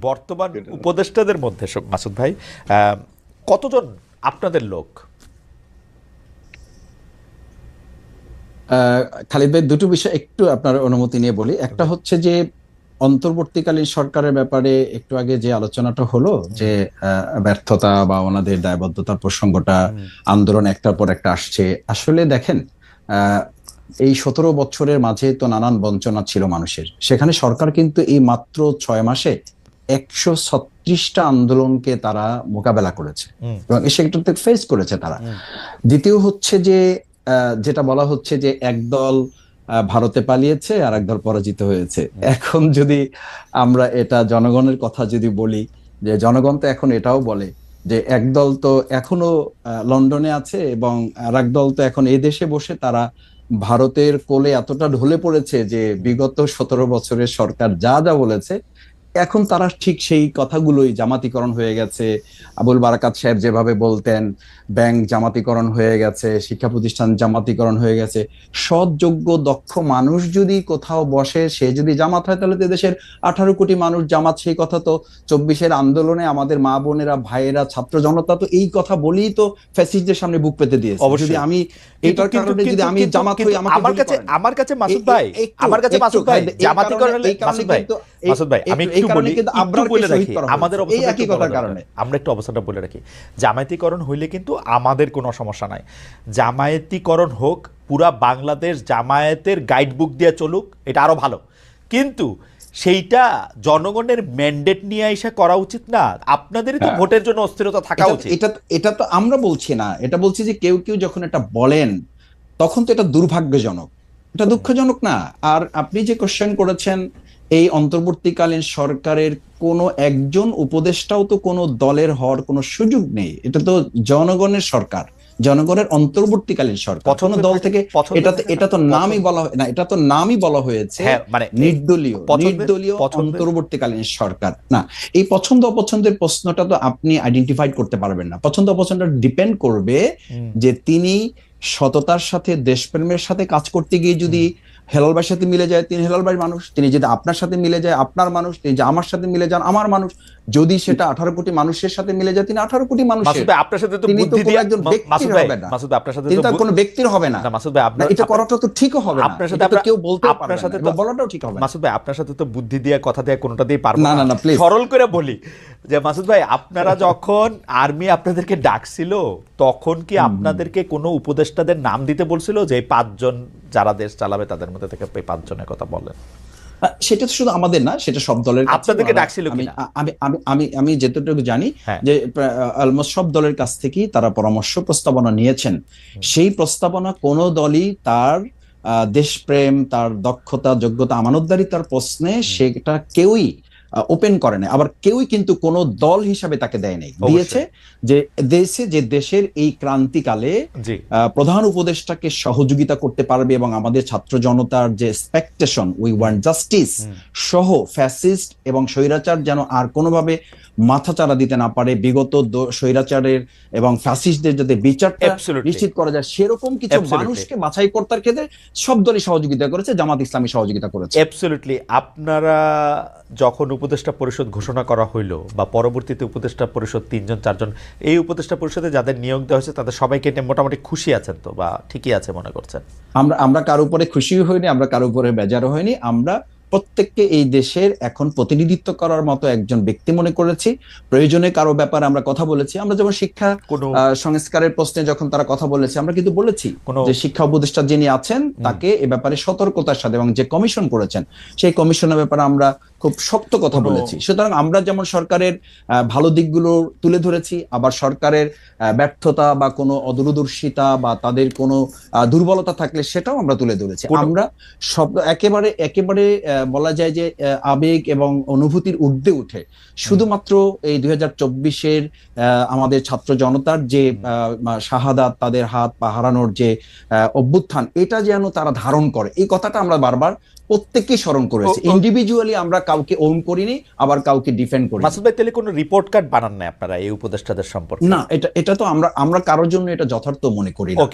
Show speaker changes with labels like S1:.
S1: বর্তমান উপদেষ্টাদের মধ্যে মাসুদ ভাই কতজন আপনাদের লোক?
S2: খালিদ ভাই, দুটো বিষয় একটু আপনার অনুমতি নিয়ে বলি। একটা হচ্ছে যে অন্তর্বর্তীকালীন সরকারের ব্যাপারে একটু আগে যে আলোচনাটা হলো, যে ব্যর্থতা বা ওনাদের দায়বদ্ধতার প্রসঙ্গটা, আন্দোলন একটার পর একটা আসছে। আসলে দেখেন, এই 17 বছরের মাঝে তো নানান বঞ্চনা ছিল মানুষের। সেখানে সরকার কিন্তু এই মাত্র 6 মাসে 136টা আন্দোলনকে তারা মোকাবেলা করেছে এবং সেটা ফেস করেছে তারা। দ্বিতীয় হচ্ছে যে যেটা বলা হচ্ছে যে একদল ভারতে পালিয়েছে আর একদল পরাজিত হয়েছে। এখন যদি আমরা এটা জনগণের কথা যদি বলি, যে জনগণ তো এখন এটাও বলে যে একদল তো এখনো লন্ডনে আছে এবং আর একদল তো এখন এই দেশে বসে তারা ভারতের কোলে এতটা ঢলে পড়েছে যে বিগত 17 বছরের সরকার যা যা বলেছে এখন তারা ঠিক সেই কথাগুলোই, জামাতিকরণ হয়ে গেছে, আবুল বারাকাত সাহেব যেভাবে বলতেন, ব্যাংক জামাতিকরণ হয়ে গেছে, শিক্ষা প্রতিষ্ঠান জামাতিকরণ হয়ে গেছে। সৎ, যোগ্য, দক্ষ মানুষ যদি কোথাও বসে, সে যদি জামাত হয়, তাহলে তো দেশের 18 কোটি মানুষ জামাত। সেই কথা তো 24-এর আন্দোলনে আমাদের মা বোনেরা, ভাইয়েরা, ছাত্র জনতা তো এই কথা বলেই তো ফ্যাসিস্টদের সামনে বুক পেতে দিয়েছে। যদি আমি এটার কারণে যদি আমি জামাত হই,
S1: আমার কাছে মাসুদ ভাই, আমার কাছে মাসুদ ভাই, জামাতিকরণ হলে মাসুদ ভাই আমি একটু বলি, একটু বলে রাখি আমাদের অবস্থাটা কারণে আমরা একটু অবস্থাটা বলে রাখি। জামায়াতিকরণ হইলে কিন্তু আমাদের কোনো সমস্যা নাই। জামায়াতিকরণ হোক, পুরা বাংলাদেশ জামায়াতের গাইডবুক দিয়ে চলুক, এটা আরো ভালো। কিন্তু সেইটা জনগণের ম্যান্ডেট নিয়ে এসে করা উচিত না। আপনাদেরই তো ভোটের জন্য অস্থিরতা থাকা উচিত।
S2: এটা তো আমরা বলছি না, এটা বলছি যে কেউ কেউ যখন এটা বলেন তখন তো এটা দুর্ভাগ্যজনক, এটা দুঃখজনক না। আর আপনি যে কোশ্চেন করেছেন, এই অন্তর্বর্তীকালীন সরকারের কোনো একজন উপদেষ্টাও তো কোনো দলের হওয়ার কোনো সুযোগ নেই। এটা তো জনগণের সরকার, জনগণের অন্তর্বর্তীকালীন সরকার। কোনো দল থেকে এটা তো নামই বলা হয় না, এটা তো নামই বলা হয়েছে নির্দলীয় অন্তর্বর্তীকালীন সরকার। না, এই পছন্দ অপছন্দের প্রশ্নটা তো আপনি আইডেন্টিফাইড করতে পারবেন না। পছন্দ অপছন্দ ডিপেন্ড করবে যে তিনি সততার সাথে, দেশপ্রেমের সাথে কাজ করতে গিয়ে যদি হেলাল ভাইয়ের সাথে মিলে যায়, তিনি হেলাল ভাইয়ের মানুষ। তিনি যদি আপনার সাথে মিলে যায়, আপনার মানুষ। তিনি যে আমার সাথে মিলে যান, আমার মানুষ। যদি সেটা 18 কোটি মানুষের সাথে মিলে যায়, তিনি 18 কোটি মানুষের।
S1: আপনার সাথে তো
S2: তিনি তো কোনো একজন ব্যক্তির হবে না, তিনি তো কোনো ব্যক্তির হবে না।
S1: মাসুদ ভাই, আপনার
S2: এটা করাটা তো ঠিকও হবে না,
S1: আপনার সাথে
S2: কেউ বলতে পারবে না, বলাটাও ঠিক হবে না।
S1: মাসুদ ভাই, আপনার সাথে তো বুদ্ধি দিয়ে, কথা দিয়ে, কোনোটা দিয়ে পারবো
S2: না। না, প্লিজ
S1: সরল করে বলি যে মাসুদ ভাই, আপনারা যখন আর্মি আপনাদেরকে ডাকছিল, তখন কি আপনাদেরকে কোনো উপদেষ্টাদের নাম দিতে বলছিল যে 5 জন যারা দেশ চালাবে তাদের মধ্যে থেকে 5 জনের কথা বলেন?
S2: সেটা তো শুধু আমাদের না, সেটা সব দলের।
S1: আপনাদেরকে ডাকছিল কিনা?
S2: আমি যেটুকু জানি যে অলমোস্ট সব দলের কাছ থেকেই তারা পরামর্শ প্রস্তাবনা নিয়েছেন। সেই প্রস্তাবনা কোনো দলই তার দেশপ্রেম, তার দক্ষতা, যোগ্যতা, আমানতদারিতার প্রশ্নে সেটা কেউই ওপেন করে না। আবার কেউই কিন্তু কোনো দল হিসাবে তাকে দেয় নাই, দিয়েছে যে দেশের এই ক্রান্তিকালে প্রধান উপদেষ্টাকে সহযোগিতা করতে পারবে এবং আমাদের ছাত্র জনতার যে এক্সপেকটেশন, উই ওয়ান্ট জাস্টিস সহ ফ্যাসিস্ট এবং স্বৈরাচার যেন আর কোনোভাবে মাথাচাড়া দিতে না পারে, বিগত স্বৈরাচারের এবং ফ্যাসিস্টদের যাতে বিচারটা নিশ্চিত করা যায়, সেরকম কিছু মানুষকে বাছাই করার ক্ষেত্রে সব দলই সহযোগিতা করেছে, জামাত ইসলামী সহযোগিতা করেছে।
S1: অ্যাবসলিউটলি। আপনারা যখন উপদেষ্টা পরিষদ ঘোষণা করা হইলো বা পরবর্তীতে উপদেষ্টা পরিষদ 3 জন 4 জন, এই উপদেষ্টা পরিষদে যাদের নিয়োগ দেওয়া হয়েছে তাদের সবাইকে মোটামুটি খুশি আছেন তো, বা ঠিকই আছে মনে করছেন?
S2: আমরা কারো উপরে খুশিও হইনি, আমরা কারো উপরে বেজারও হয়নি। আমরা প্রত্যেককে এই দেশের এখন প্রতিনিধিত্ব করার মতো একজন ব্যক্তি মনে করেছি। প্রয়োজনে কারো ব্যাপারে আমরা কথা বলেছি। আমরা যেমন শিক্ষা সংস্কারের প্রশ্নে যখন তারা কথা বলেছে, আমরা কিন্তু বলেছি যে শিক্ষা উপদেষ্টা যিনি আছেন তাকে এ ব্যাপারে সতর্কতার সাথে, এবং যে কমিশন করেছেন সেই কমিশনের ব্যাপারে আমরা খুব শক্ত কথা বলেছি। সুতরাং আমরা যেমন সরকারের ভালো দিকগুলো তুলে ধরেছি, আবার সরকারের ব্যর্থতা বা কোনো অদূরদর্শিতা বা তাদের কোনো দুর্বলতা থাকলে সেটাও আমরা তুলে ধরেছি। আমরা সব একেবারে বলা যায় যে আবেগ এবং অনুভূতির ঊর্ধ্বে উঠে শুধুমাত্র এই 2024-এর আমাদের ছাত্র জনতার যে শাহাদাত, তাদের হাত পা হারানোর যে অভ্যুত্থান, এটা যেন তারা ধারণ করে, এই কথাটা আমরা বারবার প্রত্যেককেই স্মরণ করেছি। ইন্ডিভিজুয়ালি আমরা কাউকে ওন করিনি, আবার কাউকে ডিফেন্ড করিনি।
S1: মাসুদ ভাই, তাহলে কোনো রিপোর্ট কার্ড বানান না আপনারা এই উপদেষ্টাদের সম্পর্কে?
S2: না, এটা তো আমরা কারোর জন্য এটা যথার্থ মনে করি না।